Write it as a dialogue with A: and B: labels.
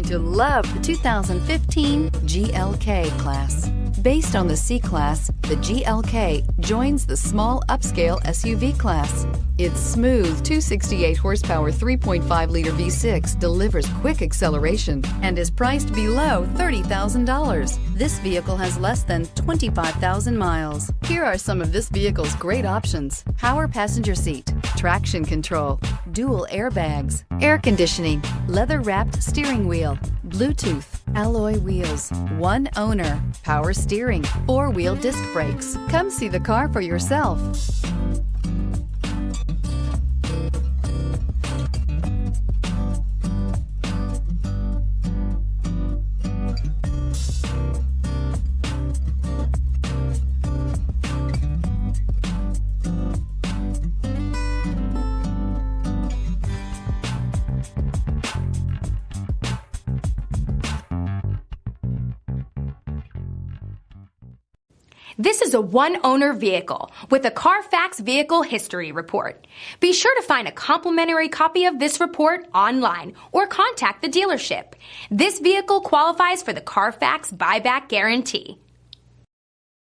A: going to love the 2015 GLK class. Based on the C-Class, the GLK joins the small upscale SUV class. Its smooth 268 horsepower 3.5-liter V6 delivers quick acceleration and is priced below $30,000. This vehicle has less than 25,000 miles. Here are some of this vehicle's great options: power passenger seat, traction control, dual airbags, air conditioning, leather-wrapped steering wheel, Bluetooth, alloy wheels, one owner, power steering, four-wheel disc brakes. Come see the car for yourself.
B: This is a one-owner vehicle with a CARFAX Vehicle History Report. Be sure to find a complimentary copy of this report online or contact the dealership. This vehicle qualifies for the CARFAX Buyback Guarantee.